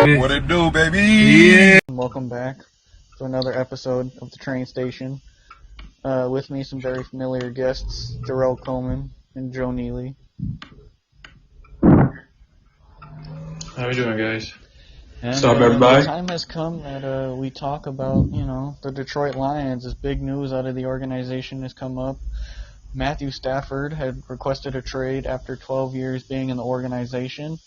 What it do, baby? Yeah. Welcome back to another episode of the Train Station. With me, some very familiar guests, Darrell Coleman and Joe Neely. How we doing, guys? And, What's up, everybody? The time has come that we talk about, the Detroit Lions. This big news out of the organization has come up. Matthew Stafford had requested a trade after 12 years being in the organization.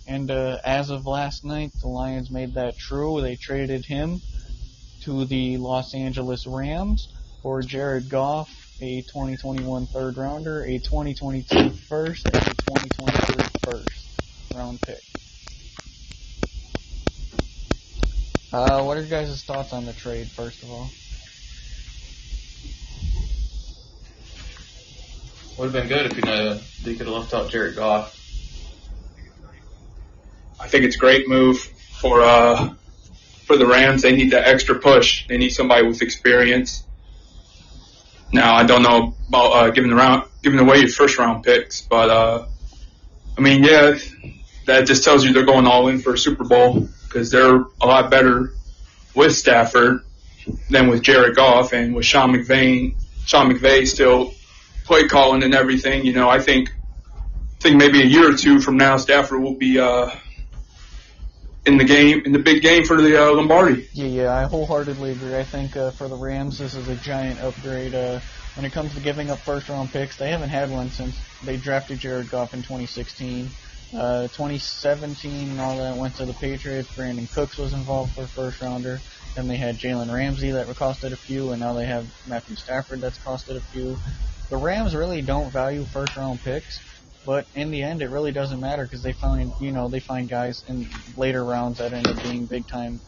And as of last night, the Lions made that true. They traded him to the Los Angeles Rams for Jared Goff, a 2021 third-rounder, a 2022 first, and a 2023 first-round pick. What are your guys' thoughts on the trade, first of all? Would have been good if they could have left out Jared Goff. I think it's a great move for the Rams. They need that extra push. They need somebody with experience. Now, I don't know about giving away your first-round picks, but, that just tells you they're going all in for a Super Bowl because they're a lot better with Stafford than with Jared Goff and with Sean McVay still play calling and everything. I think maybe a year or two from now, Stafford will be in the big game for the Lombardi. Yeah, I wholeheartedly agree. I think for the Rams, this is a giant upgrade. When it comes to giving up first-round picks, they haven't had one since they drafted Jared Goff in 2016. 2017 and all that went to the Patriots. Brandon Cooks was involved for a first-rounder. Then they had Jalen Ramsey that costed a few, and now they have Matthew Stafford that's costed a few. The Rams really don't value first-round picks. But in the end, it really doesn't matter because they find guys in later rounds that end up being big time,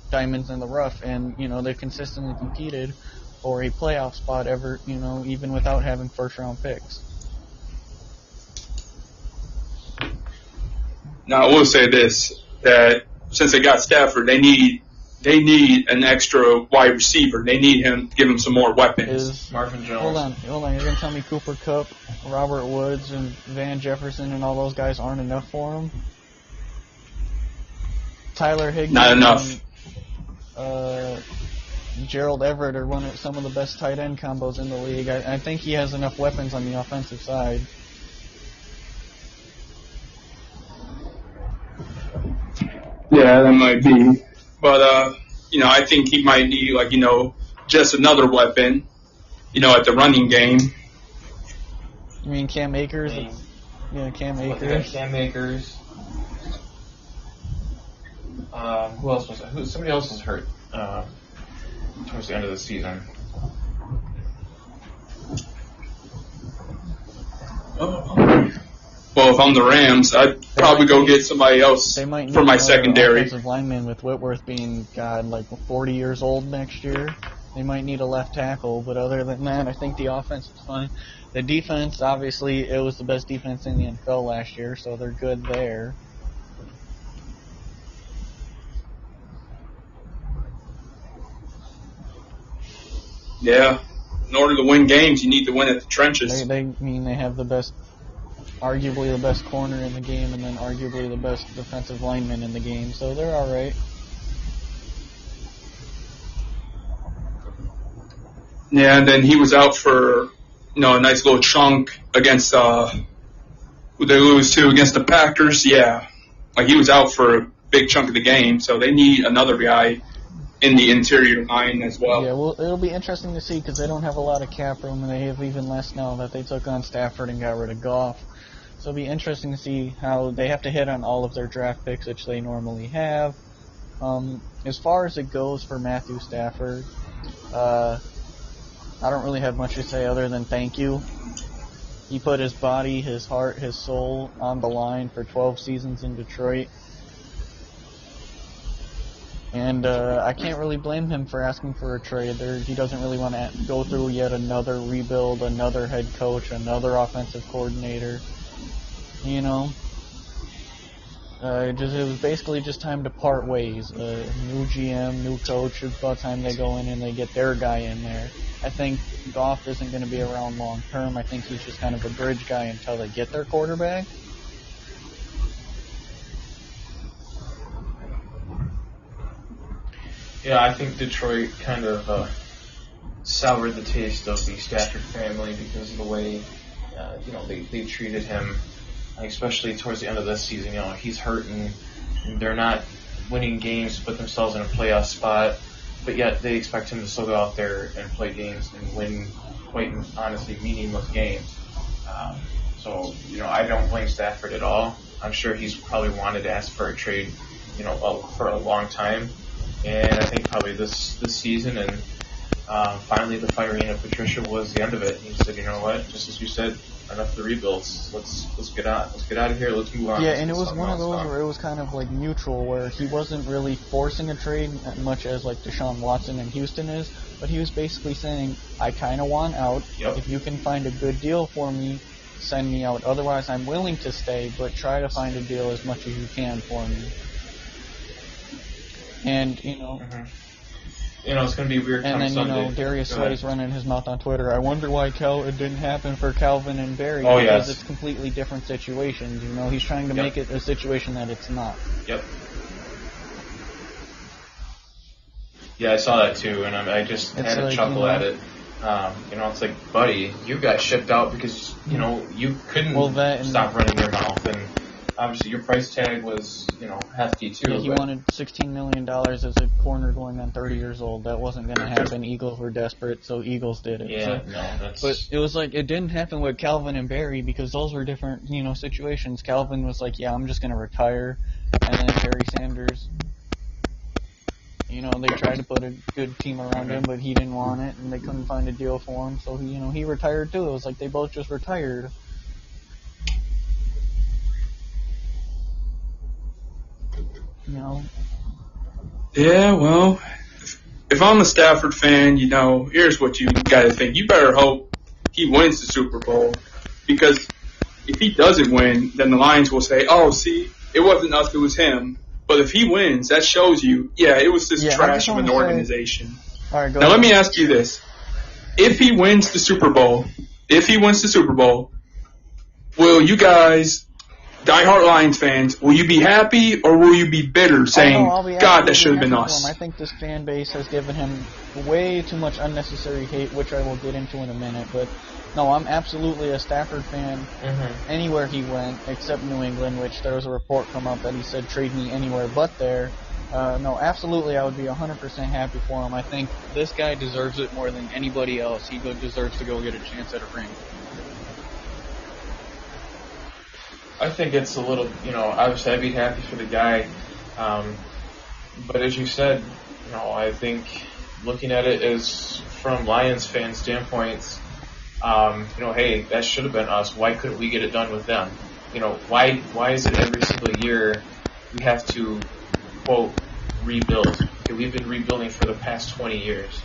diamonds in the rough, and they've consistently competed for a playoff spot even without having first round picks. Now, I will say this, that since they got Stafford, they need an extra wide receiver. They need him to give him some more weapons. Marvin Jones. Hold on. You're going to tell me Cooper Kupp, Robert Woods, and Van Jefferson and all those guys aren't enough for him? Tyler Higbee. Not enough. And, Gerald Everett are some of the best tight end combos in the league. I think he has enough weapons on the offensive side. Yeah, that might be. But, I think he might need, just another weapon, at the running game. You mean Cam Akers? Yeah, Cam Akers. Cam Akers. Who else was that? Somebody else was hurt towards the end of the season. Well, if I'm the Rams, I'd probably go get somebody else for my secondary. Offensive lineman with Whitworth being 40 years old next year. They might need a left tackle, but other than that, I think the offense is fine. The defense, obviously, it was the best defense in the NFL last year, so they're good there. Yeah, in order to win games, you need to win at the trenches. They have arguably the best corner in the game, and then arguably the best defensive lineman in the game, so they're all right. Yeah, and then he was out for, a nice little chunk against, who they lose to against the Packers. Yeah, he was out for a big chunk of the game, so they need another guy in the interior line as well. Yeah, well, it'll be interesting to see because they don't have a lot of cap room, and they have even less now that they took on Stafford and got rid of Goff. So it'll be interesting to see how they have to hit on all of their draft picks, which they normally have. As far as it goes for Matthew Stafford, I don't really have much to say other than thank you. He put his body, his heart, his soul on the line for 12 seasons in Detroit. And I can't really blame him for asking for a trade. He doesn't really want to go through yet another rebuild, another head coach, another offensive coordinator. It was basically just time to part ways. New GM, new coach. It's about time they go in and they get their guy in there. I think Goff isn't going to be around long term. I think he's just kind of a bridge guy until they get their quarterback. Yeah, I think Detroit kind of soured the taste of the Stafford family because of the way, they treated him, especially towards the end of this season. He's hurting, and they're not winning games to put themselves in a playoff spot, but yet they expect him to still go out there and play games and win quite honestly meaningless games. I don't blame Stafford at all. I'm sure he's probably wanted to ask for a trade, for a long time. And I think probably this season and finally the firing of Patricia was the end of it. He said, you know what, just as you said, enough of the rebuilds. Let's get out of here. Let's move on. Yeah, and it was one of those where it was kind of like mutual, where he wasn't really forcing a trade as much as like Deshaun Watson in Houston is, but he was basically saying, I kind of want out. Yep. If you can find a good deal for me, send me out. Otherwise, I'm willing to stay, but try to find a deal as much as you can for me. And, Mm-hmm. It's going to be weird. And then, Sunday. Darius Slay's running his mouth on Twitter. I wonder why it didn't happen for Calvin and Barry. Oh, because yes. it's completely different situations. He's trying to make it a situation that it's not. Yep. Yeah, I saw that too, and I just had to chuckle at it. It's like, buddy, you got shipped out because, you couldn't stop running your mouth, and obviously your price tag was, hefty too. Yeah, he wanted $16 million as a corner going on 30 years old. That wasn't going to happen. Eagles were desperate, so Eagles did it. Yeah, But it was like, it didn't happen with Calvin and Barry because those were different, situations. Calvin was like, yeah, I'm just going to retire. And then Barry Sanders, they tried to put a good team around him, but he didn't want it, and they couldn't find a deal for him. So, he retired too. It was like they both just retired. Yeah, well, if I'm a Stafford fan, here's what you got to think. You better hope he wins the Super Bowl, because if he doesn't win, then the Lions will say, oh, see, it wasn't us, it was him. But if he wins, that shows you, it was this trash of an organization. All right, now, let me ask you this. If he wins the Super Bowl, will you guys, diehard Lions fans, will you be happy or will you be bitter, saying, God, that should have been us? I think this fan base has given him way too much unnecessary hate, which I will get into in a minute. But, no, I'm absolutely a Stafford fan anywhere he went, except New England, which there was a report come up that he said, trade me anywhere but there. No, absolutely, I would be 100% happy for him. I think this guy deserves it more than anybody else. He deserves to go get a chance at a ring. I think it's a little, obviously I'd be happy for the guy. But as you said, I think looking at it as from Lions fan standpoint, hey, that should have been us. Why couldn't we get it done with them? Why is it every single year we have to, quote, rebuild? Okay, we've been rebuilding for the past 20 years.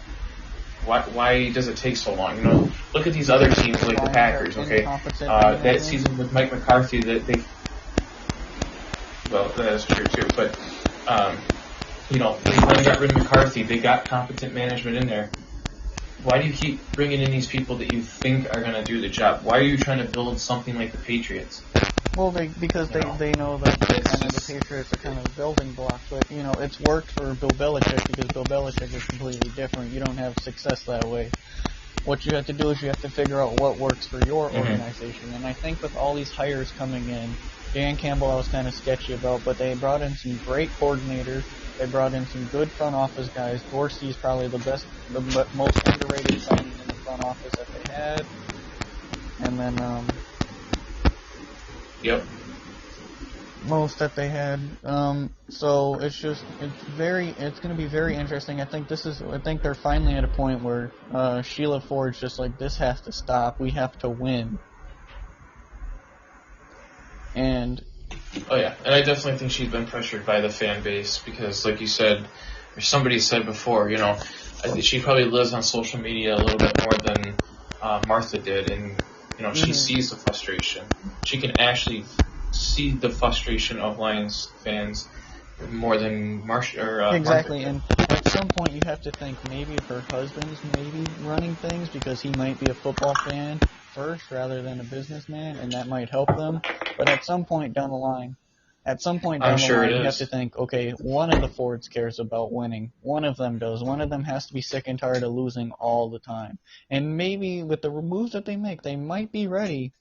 Why does it take so long? Look at these other teams like the Packers. Okay, that season with Mike McCarthy, that is true too. But they finally got rid of McCarthy. They got competent management in there. Why do you keep bringing in these people that you think are going to do the job? Why are you trying to build something like the Patriots? Well, because they know that the Patriots are kind of building blocks. But, it's worked for Bill Belichick because Bill Belichick is completely different. You don't have success that way. What you have to do is you have to figure out what works for your organization. And I think with all these hires coming in, Dan Campbell I was kind of sketchy about, but they brought in some great coordinators. They brought in some good front office guys. Dorsey's probably the most underrated signing in the front office that they had. And then, Yep. most that they had. So it's going to be very interesting. I think they're finally at a point where Sheila Ford's just like, this has to stop. We have to win. And oh yeah, and I definitely think she's been pressured by the fan base because, like you said, or somebody said before, I think she probably lives on social media a little bit more than Martha did, and she sees the frustration. She can actually see the frustration of Lions fans more than exactly. Martha. And at some point, you have to think maybe her husband's maybe running things because he might be a football fan first rather than a businessman, and that might help them. But at some point down the line, At some point I'm down the sure line, it you have is. to think, okay, one of the Fords cares about winning. One of them does. One of them has to be sick and tired of losing all the time. And maybe with the moves that they make, they might be ready,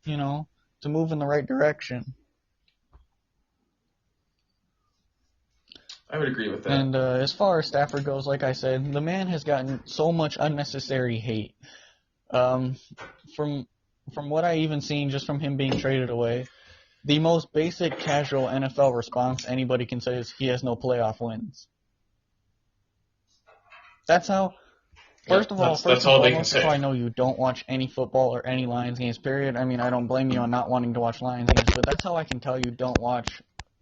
to move in the right direction. I would agree with that. And as far as Stafford goes, like I said, the man has gotten so much unnecessary hate. From what I even seen just from him being traded away, the most basic casual NFL response anybody can say is he has no playoff wins. That's how. First of all, that's all they can foremost, say. so I know you don't watch any football or any Lions games, period. I mean, I don't blame you on not wanting to watch Lions games, but that's how I can tell you don't watch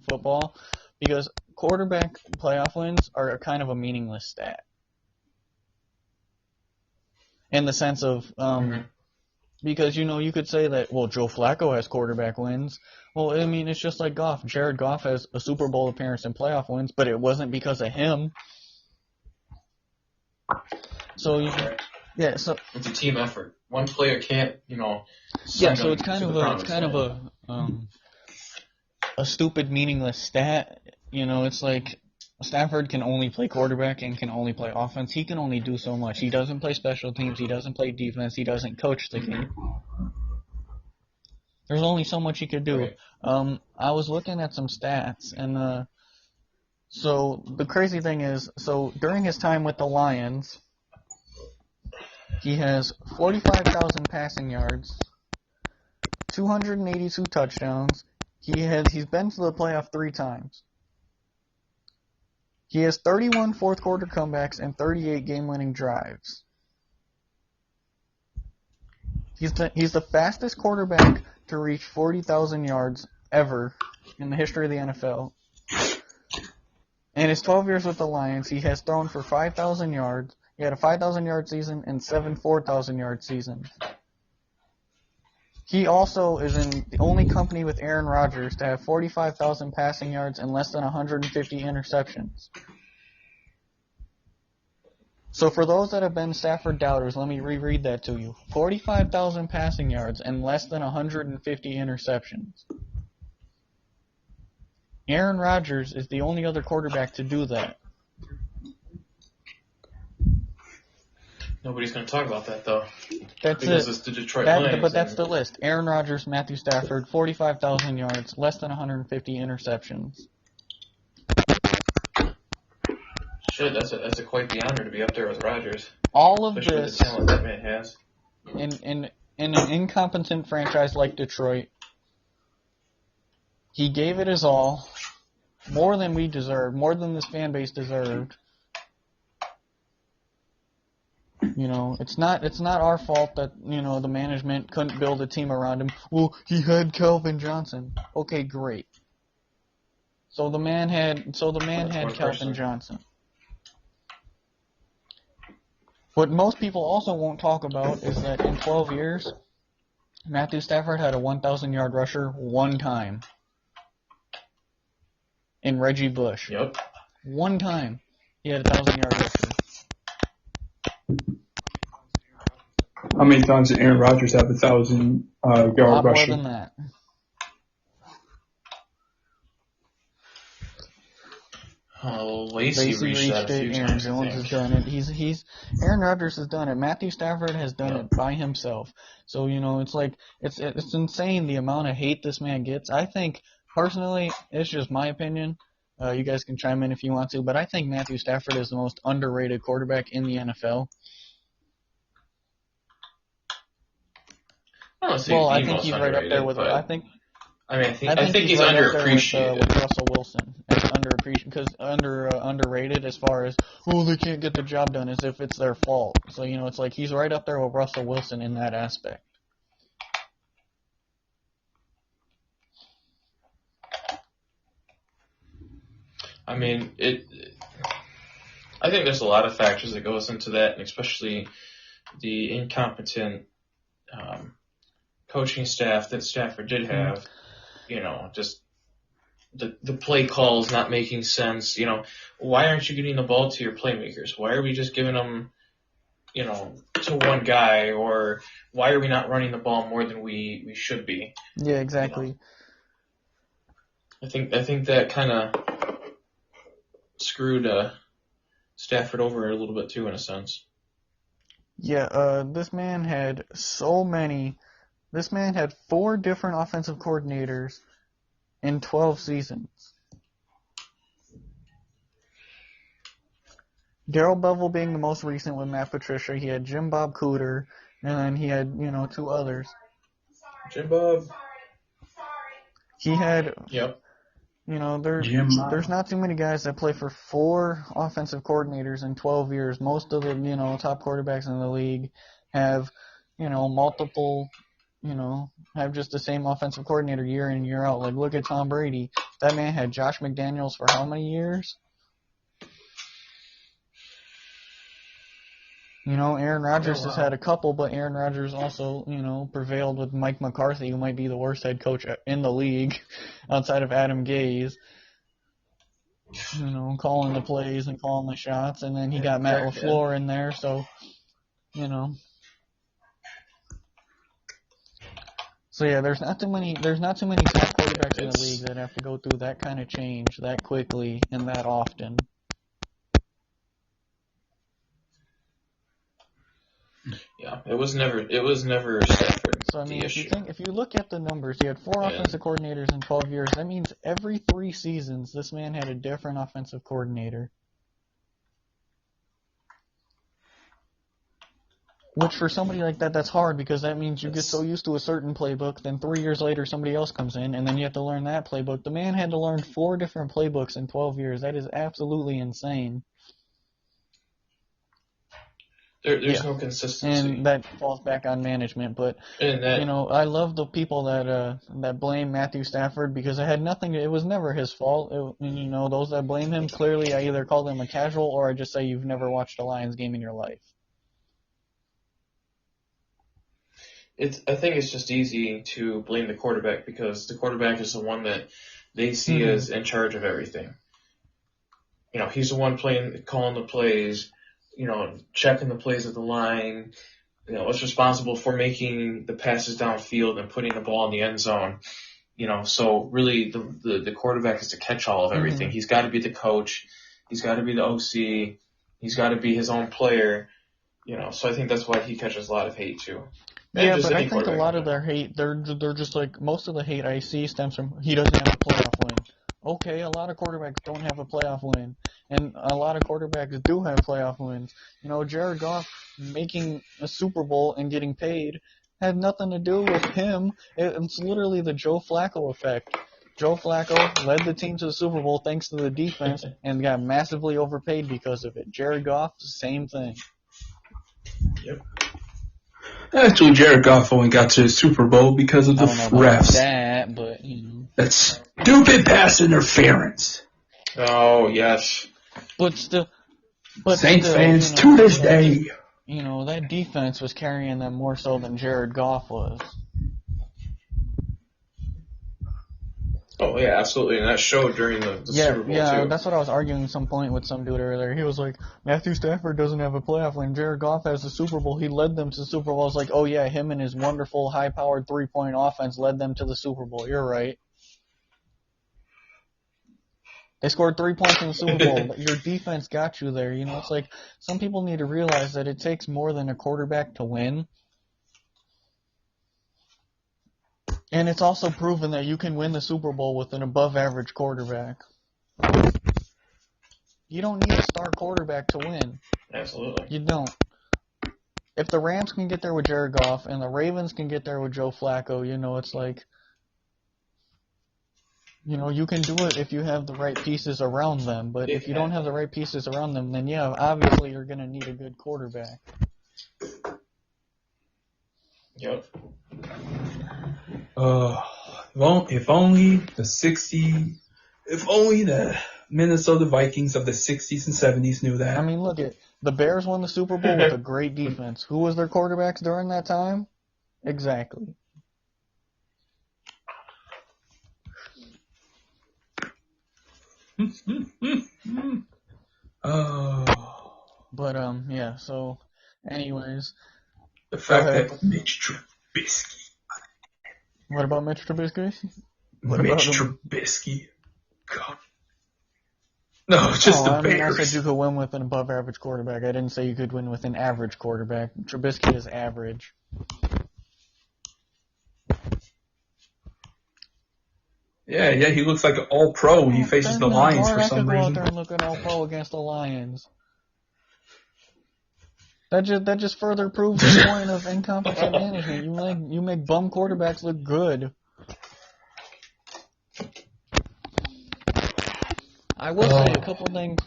football, because quarterback playoff wins are kind of a meaningless stat. In the sense of, because, you could say that, well, Joe Flacco has quarterback wins. Well, I mean, it's just like Goff. Jared Goff has a Super Bowl appearance and playoff wins, but it wasn't because of him. So, yeah, so it's a team effort. One player can't, so it's kind of a stupid, meaningless stat. It's like Stafford can only play quarterback and can only play offense. He can only do so much. He doesn't play special teams. He doesn't play defense. He doesn't coach the game. There's only so much he could do. Right. I was looking at some stats, and so the crazy thing is, so during his time with the Lions, he has 45,000 passing yards, 282 touchdowns. He's been to the playoff 3 times. He has 31 fourth quarter comebacks and 38 game-winning drives. He's the fastest quarterback to reach 40,000 yards ever in the history of the NFL. In his 12 years with the Lions, he has thrown for 5,000 yards. He had a 5,000-yard season and 7 4,000-yard seasons. He also is in the only company with Aaron Rodgers to have 45,000 passing yards and less than 150 interceptions. So for those that have been Stafford doubters, let me reread that to you. 45,000 passing yards and less than 150 interceptions. Aaron Rodgers is the only other quarterback to do that. Nobody's going to talk about that, though. That's because it. it's the Detroit Lions. But that's the list. Aaron Rodgers, Matthew Stafford, 45,000 yards, less than 150 interceptions. Shit, that's a quite the honor to be up there with Rodgers. All of especially this, the talent that man has. In an incompetent franchise like Detroit, he gave it his all, more than we deserved, more than this fan base deserved. It's not our fault that, the management couldn't build a team around him. Well, he had Calvin Johnson. Okay, great. So the man had Calvin Johnson. What most people also won't talk about is that in 12 years, Matthew Stafford had a 1,000-yard rusher one time. In Reggie Bush. Yep. One time he had a 1,000-yard rusher. How many times did Aaron Rodgers have 1,000 yard A lot rusher? more than that. Oh, Lacey reached that a few Aaron times. Jones has done it. Aaron Rodgers has done it. Matthew Stafford has done it by himself. So it's like it's insane the amount of hate this man gets. I think personally, it's just my opinion. You guys can chime in if you want to, but I think Matthew Stafford is the most underrated quarterback in the NFL. I don't say I think he's right up there with. I think he's right underappreciated. with Russell Wilson. As underrated as far as they can't get the job done, as if it's their fault. So it's like he's right up there with Russell Wilson in that aspect. I mean, I think there's a lot of factors that goes into that, and especially the incompetent coaching staff that Stafford did have. Just the play calls not making sense. Why aren't you getting the ball to your playmakers? Why are we just giving them, to one guy? Or why are we not running the ball more than we should be? Yeah, exactly. I think that kind of screwed Stafford over a little bit too, in a sense. Yeah, this man had This man had 4 different offensive coordinators in 12 seasons. Darrell Bevell being the most recent with Matt Patricia. He had Jim Bob Cooter, and then he had, 2 others. Jim Bob. He had, Yep. there's not too many guys that play for 4 offensive coordinators in 12 years. Most of the, top quarterbacks in the league have, multiple, have just the same offensive coordinator year in, year out. Like, look at Tom Brady. That man had Josh McDaniels for how many years? Aaron Rodgers has had a couple, but Aaron Rodgers also, prevailed with Mike McCarthy, who might be the worst head coach in the league outside of Adam Gase. Calling the plays and calling the shots, and then he got Matt LaFleur in there, so, So yeah, there's not too many top quarterbacks in the league that have to go through that kind of change that quickly and that often. Yeah, it was never Stafford. So I mean, if you look at the numbers, he had 4 offensive coordinators in 12 years. That means every 3 seasons, this man had a different offensive coordinator. Which for somebody like that, that's hard, because that means you get so used to a certain playbook, then 3 years later somebody else comes in, and then you have to learn that playbook. The man had to learn 4 different playbooks in 12 years. That is absolutely insane. There's no consistency. And that falls back on management. But, I love the people that blame Matthew Stafford, because it was never his fault. Those that blame him, clearly I either call them a casual or I just say you've never watched a Lions game in your life. I think it's just easy to blame the quarterback, because the quarterback is the one that they see as in charge of everything. He's the one calling the plays, checking the plays of the line, is responsible for making the passes downfield and putting the ball in the end zone. So really the quarterback is the catch-all of everything. He's got to be the coach. He's got to be the OC. He's got to be his own player. So I think that's why he catches a lot of hate too. Yeah, but I think a lot of their hate, they're just like, most of the hate I see stems from he doesn't have a playoff win. Okay, a lot of quarterbacks don't have a playoff win, and a lot of quarterbacks do have playoff wins. Jared Goff making a Super Bowl and getting paid had nothing to do with him. It's literally the Joe Flacco effect. Joe Flacco led the team to the Super Bowl thanks to the defense and got massively overpaid because of it. Jared Goff, same thing. Yep. Actually, Jared Goff only got to the Super Bowl because of the refs. That, but That's stupid pass interference. Oh yes. Saints fans to this day. That defense was carrying them more so than Jared Goff was. Oh yeah, absolutely, and that showed during the Super Bowl too. That's what I was arguing at some point with some dude earlier. He was like, Matthew Stafford doesn't have a playoff win. Jared Goff has the Super Bowl. He led them to the Super Bowl. I was like, oh yeah, him and his wonderful high-powered 3-point offense led them to the Super Bowl. You're right. They scored 3 points in the Super Bowl, but your defense got you there. It's like, some people need to realize that it takes more than a quarterback to win. And it's also proven that you can win the Super Bowl with an above-average quarterback. You don't need a star quarterback to win. Absolutely. You don't. If the Rams can get there with Jared Goff and the Ravens can get there with Joe Flacco, it's like, you can do it if you have the right pieces around them. But if you don't have the right pieces around them, then yeah, obviously you're going to need a good quarterback. Yep. If only the Minnesota Vikings of the 60s and 70s knew that. I mean, look at the Bears won the Super Bowl with a great defense. Who was their quarterbacks during that time? Exactly. But yeah. So, anyways, the fact that Mitch Trubisky. What about Mitch Trubisky? Trubisky. God. No, just the I mean, I Bears. said you could win with an above-average quarterback. I didn't say you could win with an average quarterback. Trubisky is average. Yeah, he looks like an all-pro when he faces the Lions for I some could go out reason. there and look an all-pro against the Lions. That just further proves the point of incompetent management. You make bum quarterbacks look good. I will say a couple things.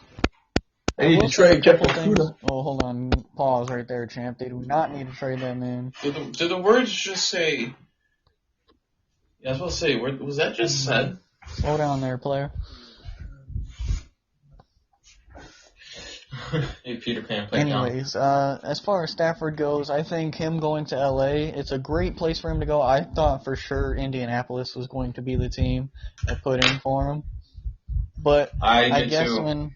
They need to trade Jeff things. Okuda. Oh, hold on. Pause right there, champ. They do not need to trade that man. Do the words just say? Yeah, I was about to say, was that just said? Slow down there, player. Hey, Peter Pan, play it down. Anyways, as far as Stafford goes, I think him going to LA, it's a great place for him to go. I thought for sure Indianapolis was going to be the team that put in for him. But I guess too. when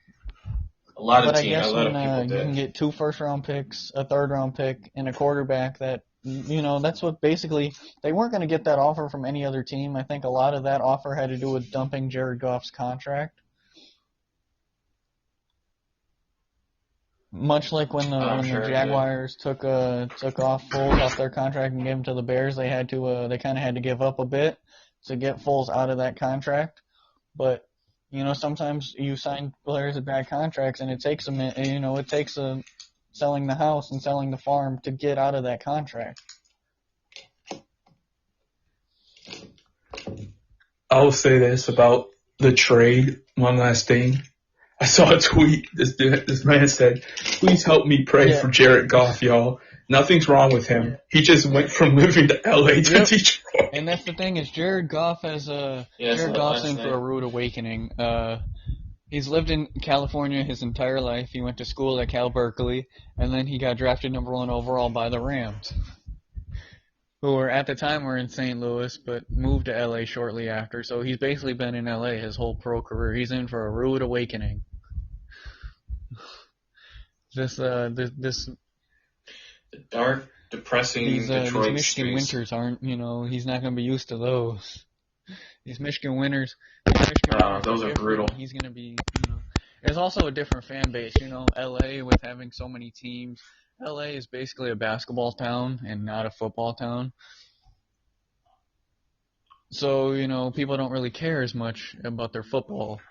A lot of But I teams, guess a lot of when people you did. can get 2 first-round picks, a third-round pick, and a quarterback that, that's what basically, they weren't going to get that offer from any other team. I think a lot of that offer had to do with dumping Jared Goff's contract. Much like when the Jaguars took off Foles off their contract and gave him to the Bears, they kind of had to give up a bit to get Foles out of that contract. But sometimes you sign players at bad contracts, and it takes selling the house and selling the farm to get out of that contract. I'll say this about the trade. One last thing. I saw a tweet. This man said, "Please help me pray for Jared Goff, y'all. Nothing's wrong with him. He just went from living to LA to Detroit." And that's the thing is Jared Goff Goff's in for a rude awakening. He's lived in California his entire life. He went to school at Cal Berkeley, and then he got drafted number 1 overall by the Rams, who at the time were in St. Louis, but moved to LA shortly after. So he's basically been in LA his whole pro career. He's in for a rude awakening. The dark, depressing Detroit these Michigan streets. winters aren't, he's not going to be used to those. These Michigan winters, those are brutal. He's going to be, There's also a different fan base, LA with having so many teams. LA is basically a basketball town and not a football town. So, people don't really care as much about their football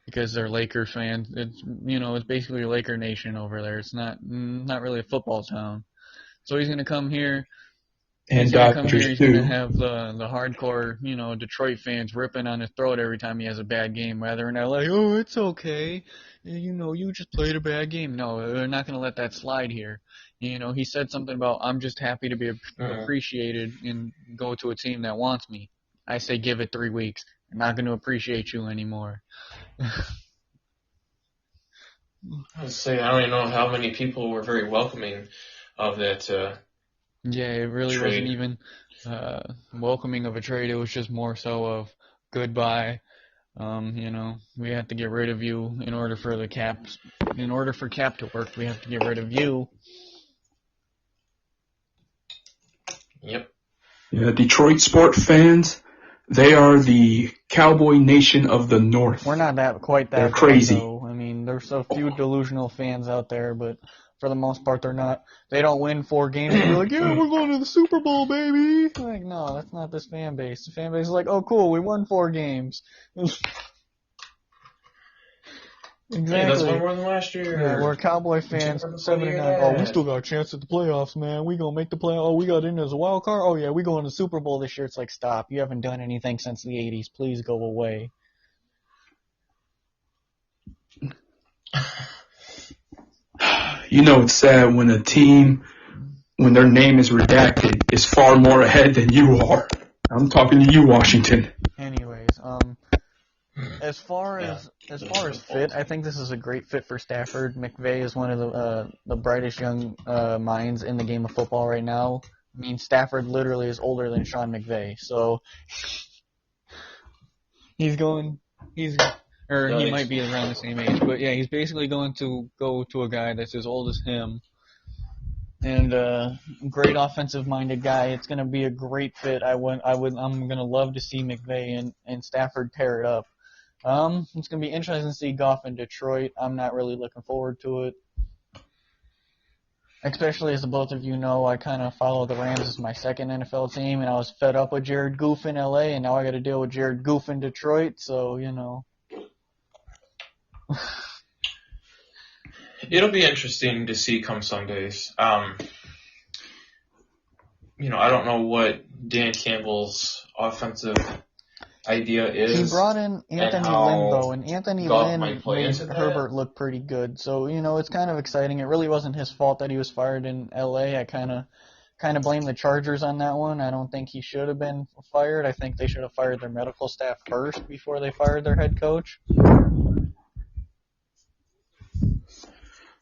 because they're Lakers fans. It's basically Laker Nation over there. It's not really a football town. So he's going to come here. And Dodgers too. He's going to have the hardcore, Detroit fans ripping on his throat every time he has a bad game, rather than LA, oh, it's okay. You just played a bad game. No, they're not going to let that slide here. He said something about, I'm just happy to be appreciated and go to a team that wants me. I say give it 3 weeks. I'm not going to appreciate you anymore. I was saying, I don't even know how many people were very welcoming of that Yeah, it really trade. wasn't even welcoming of a trade. It was just more so of goodbye. We have to get rid of you in order for Cap to work. We have to get rid of you. Yep. Yeah, Detroit sport fans, they are the Cowboy Nation of the North. We're not quite that. They're crazy. Though. I mean, there's so few delusional fans out there, but for the most part, they're not. They don't win 4 games and be like, yeah, we're going to the Super Bowl, baby. Like, no, that's not this fan base. The fan base is like, oh, cool, we won 4 games. Exactly. Yeah, that's one more than last year. Yeah, we're Cowboy fans. 7-9. Oh, we still got a chance at the playoffs, man. We gonna make the playoffs. Oh, we got in as a wild card. Oh yeah, we going to the Super Bowl this year. It's like, stop. You haven't done anything since the '80s. Please go away. It's sad when a team, when their name is redacted, is far more ahead than you are. I'm talking to you, Washington. Anyways, as far as fit, I think this is a great fit for Stafford. McVay is one of the brightest young minds in the game of football right now. I mean, Stafford literally is older than Sean McVay, so he might be around the same age, but yeah, he's basically going to go to a guy that's as old as him. And great offensive-minded guy. It's going to be a great fit. I'm going to love to see McVay and Stafford pair it up. It's going to be interesting to see Goff in Detroit. I'm not really looking forward to it. Especially as the both of you know, I kind of follow the Rams as my second NFL team, and I was fed up with Jared Goff in LA, and now I got to deal with Jared Goff in Detroit, so, you know. It'll be interesting to see come Sundays. You know, I don't know what Dan Campbell's offensive idea is. He brought in Anthony Lynn, though, and Anthony Lynn made Herbert look pretty good. So, you know, it's kind of exciting. It really wasn't his fault that he was fired in L.A. I kind of blame the Chargers on that one. I don't think he should have been fired. I think they should have fired their medical staff first before they fired their head coach.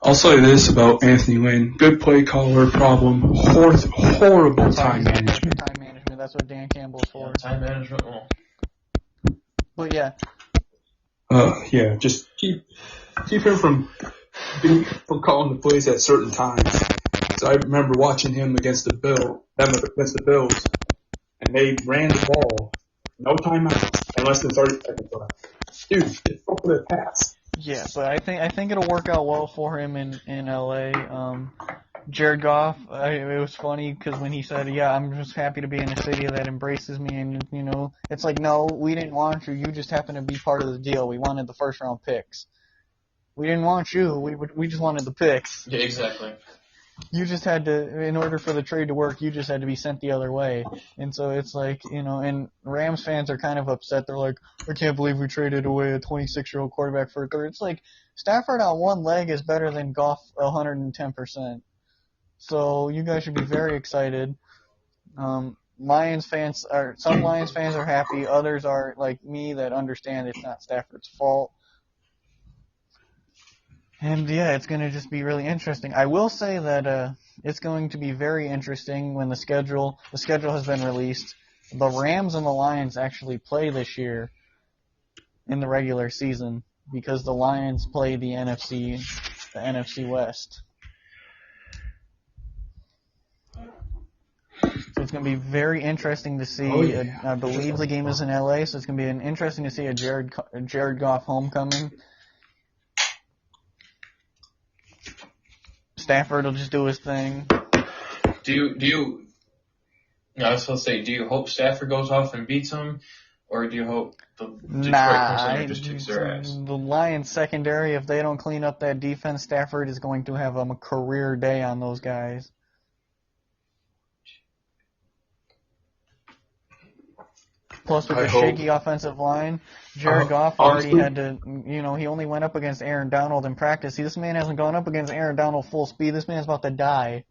I'll say this about Anthony Lynn. Good play caller, problem. Horrible time management. Time management, that's what Dan Campbell's for. Yeah, time management, well. But yeah. Yeah, just keep him from calling the plays at certain times. So I remember watching him against the Bills, and they ran the ball, no timeouts, and less than 30 seconds left. Dude, just go for the pass. Yeah, but I think it'll work out well for him in LA. Jared Goff, it was funny because when he said, "Yeah, I'm just happy to be in a city that embraces me," and you know, it's like, no, we didn't want you. You just happened to be part of the deal. We wanted the first round picks. We didn't want you. We just wanted the picks. Yeah, exactly. You just had to, in order for the trade to work, you just had to be sent the other way. And so it's like, you know, and Rams fans are kind of upset. They're like, I can't believe we traded away a 26-year-old quarterback for a third. It's like, Stafford on one leg is better than Goff 110%. So you guys should be very excited. Some Lions fans are happy. Others are like me that understand it's not Stafford's fault. And yeah, it's going to just be really interesting. I will say that it's going to be very interesting when the schedule has been released. The Rams and the Lions actually play this year in the regular season because the Lions play the NFC West. So it's going to be very interesting to see. Oh, yeah. I believe the game is in LA, so it's going to be interesting to see a Jared Goff homecoming. Stafford will just do his thing. Do you? I was supposed to say, do you hope Stafford goes off and beats him, or do you hope the Detroit comes in and just kicks their ass? The Lions secondary, if they don't clean up that defense, Stafford is going to have a career day on those guys. Plus, with the shaky offensive line, Jared Goff already had to, you know, he only went up against Aaron Donald in practice. See, this man hasn't gone up against Aaron Donald full speed. This man's about to die.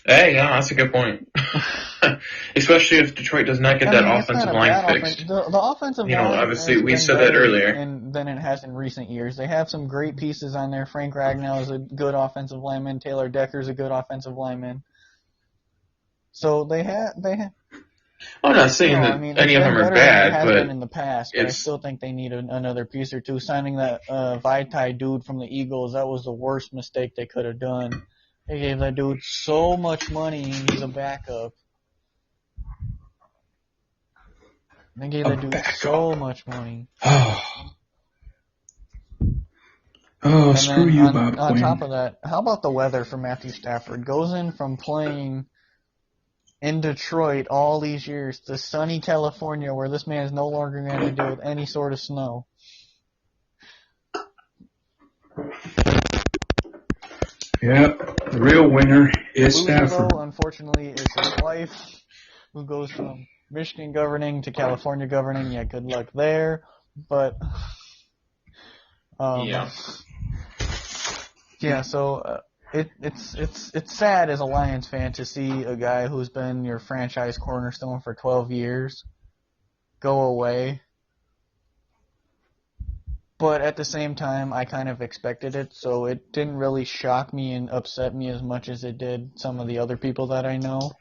Hey, yeah, that's a good point. Especially if Detroit does not get that offensive line fixed. The offensive line, you know, obviously we said that earlier. Than it has in recent years. They have some great pieces on there. Frank Ragnow is a good offensive lineman. Taylor Decker's a good offensive lineman. So they have. I'm not saying that any of them are bad, but in the past, but I still think they need another piece or two. Signing that Vaitai dude from the Eagles, that was the worst mistake they could have done. They gave that dude so much money, and he's a backup. They gave that dude so much money. Oh, screw you, Bob On Quinn. top of that, how about the weather for Matthew Stafford? Goes in from playing in Detroit all these years to sunny California, where this man is no longer going to deal with any sort of snow. Yep, the real winner is Stafford. Though, unfortunately, is his wife, who goes from Michigan governing to California governing. Yeah, good luck there. But yeah, so it's sad as a Lions fan to see a guy who's been your franchise cornerstone for 12 years go away. But at the same time, I kind of expected it, so it didn't really shock me and upset me as much as it did some of the other people that I know.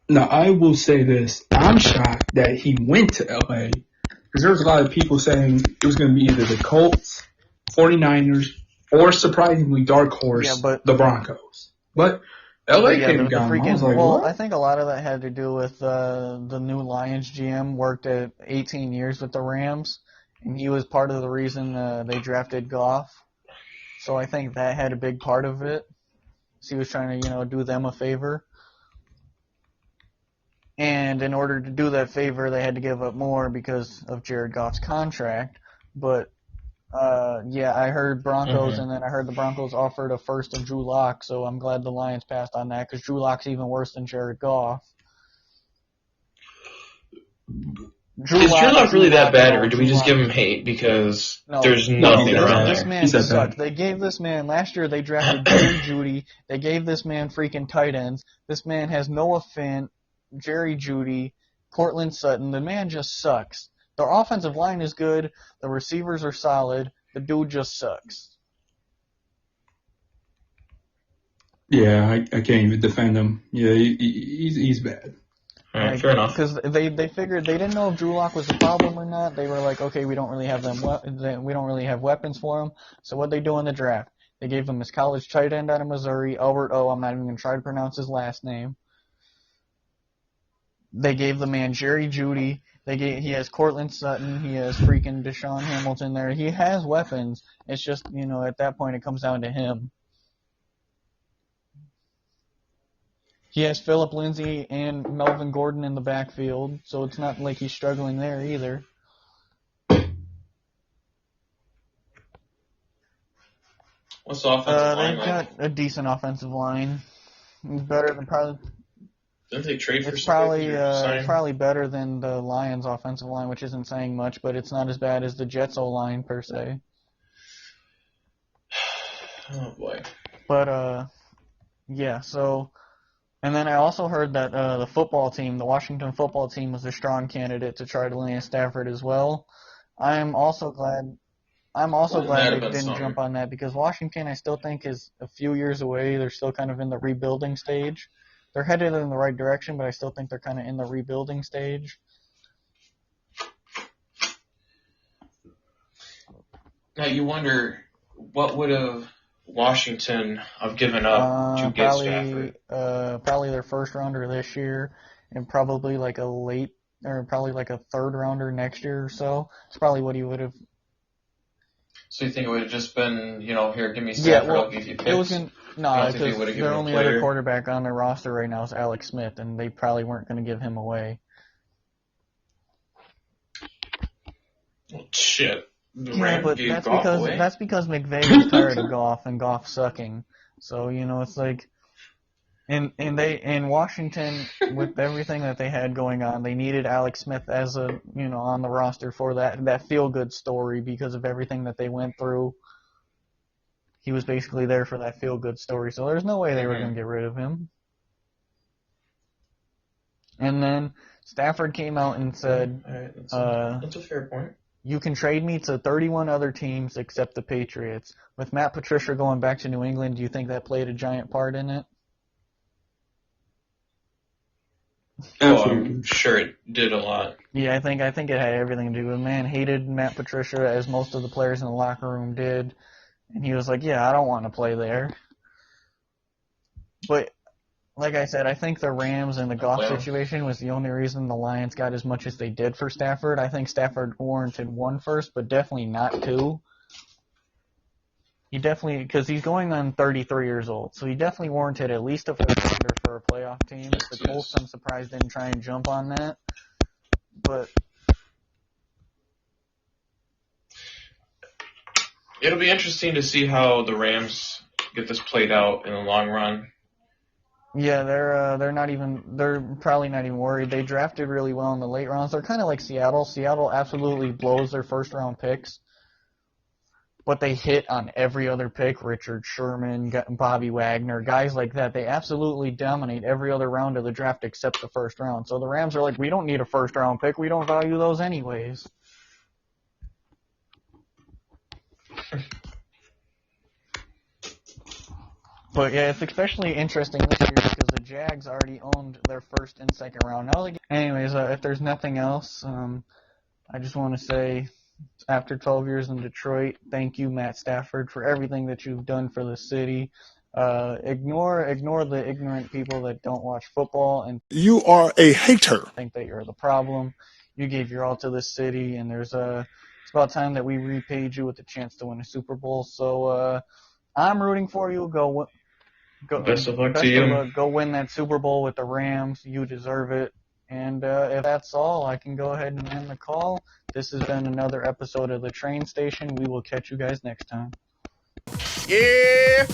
Now, I will say this. I'm shocked that he went to L.A. because there was a lot of people saying it was going to be either the Colts, 49ers, or surprisingly dark horse, the Broncos. But LA But yeah, came the and got him. I freaking was like, well, what? I think a lot of that had to do with the new Lions GM worked at 18 years with the Rams, and he was part of the reason they drafted Goff. So I think that had a big part of it. So he was trying to do them a favor, and in order to do that favor, they had to give up more because of Jared Goff's contract. But yeah, I heard Broncos, and then I heard the Broncos offered a first of Drew Lock, so I'm glad the Lions passed on that because Drew Lock's even worse than Jared Goff. Is Drew Lock really that bad, or do we just give him hate because there's nothing around this there? man sucked. They gave this man, last year they drafted Jerry Jeudy. They gave this man freaking tight ends. This man has Noah Fant, Jerry Jeudy, Cortland Sutton. The man just sucks. Their offensive line is good. The receivers are solid. The dude just sucks. Yeah, I can't even defend him. Yeah, he's bad. All right, fair enough. Because they figured they didn't know if Drew Lock was the problem or not. They were like, okay, we don't really have we don't really have weapons for him. So what they do in the draft? They gave him his college tight end out of Missouri, Albert O. I'm not even gonna try to pronounce his last name. They gave the man Jerry Jeudy. He has Cortland Sutton. He has freaking Deshaun Hamilton there. He has weapons. It's just, at that point it comes down to him. He has Phillip Lindsay and Melvin Gordon in the backfield, so it's not like he's struggling there either. What's the offensive line They've got a decent offensive line. Better than probably. Didn't they trade for It's probably better than the Lions' offensive line, which isn't saying much, but it's not as bad as the Jets' O-line per se. Oh boy. But yeah. So, and then I also heard that the Washington football team, was a strong candidate to try to land Stafford as well. I'm also glad they didn't jump on that because Washington, I still think, is a few years away. They're still kind of in the rebuilding stage. They're headed in the right direction, but I still think they're kind of in the rebuilding stage. Now you wonder what would have Washington have given up to get Stafford? Probably their first rounder this year, and probably like a third rounder next year or so. It's probably what he would have. So you think it would have just been, here, give me Stafford, I'll give you picks? Because their only other quarterback on their roster right now is Alex Smith, and they probably weren't going to give him away. Well, shit. But that's because McVay was tired of Goff and Goff sucking. So, it's like, in Washington, with everything that they had going on, they needed Alex Smith as on the roster for that feel-good story because of everything that they went through. He was basically there for that feel-good story, so there's no way they were going to get rid of him. And then Stafford came out and said, that's a fair point. You can trade me to 31 other teams except the Patriots. With Matt Patricia going back to New England, do you think that played a giant part in it? Oh, I'm sure it did a lot. Yeah, I think it had everything to do with it. Man hated Matt Patricia, as most of the players in the locker room did. And he was like, yeah, I don't want to play there. But, like I said, I think the Rams and the Goff situation was the only reason the Lions got as much as they did for Stafford. I think Stafford warranted one first, but definitely not two. Because he's going on 33 years old, so he definitely warranted at least a first rounder for a playoff team. The Colts, I'm surprised, didn't try and jump on that. But it'll be interesting to see how the Rams get this played out in the long run. Yeah, they're probably not even worried. They drafted really well in the late rounds. They're kind of like Seattle. Seattle absolutely blows their first round picks, but they hit on every other pick. Richard Sherman, Bobby Wagner, guys like that. They absolutely dominate every other round of the draft except the first round. So the Rams are like, we don't need a first round pick. We don't value those anyways. But yeah, it's especially interesting this year because the Jags already owned their first and second round. Anyways, if there's nothing else, I just want to say, after 12 years in Detroit, thank you, Matt Stafford, for everything that you've done for the city. Ignore the ignorant people that don't watch football and You are a hater. think that you're the problem. You gave your all to this city, and it's about time that we repaid you with a chance to win a Super Bowl. So I'm rooting for you. Best of luck to you. Go win that Super Bowl with the Rams. You deserve it. And if that's all, I can go ahead and end the call. This has been another episode of The Train Station. We will catch you guys next time. Yeah,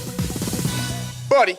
buddy.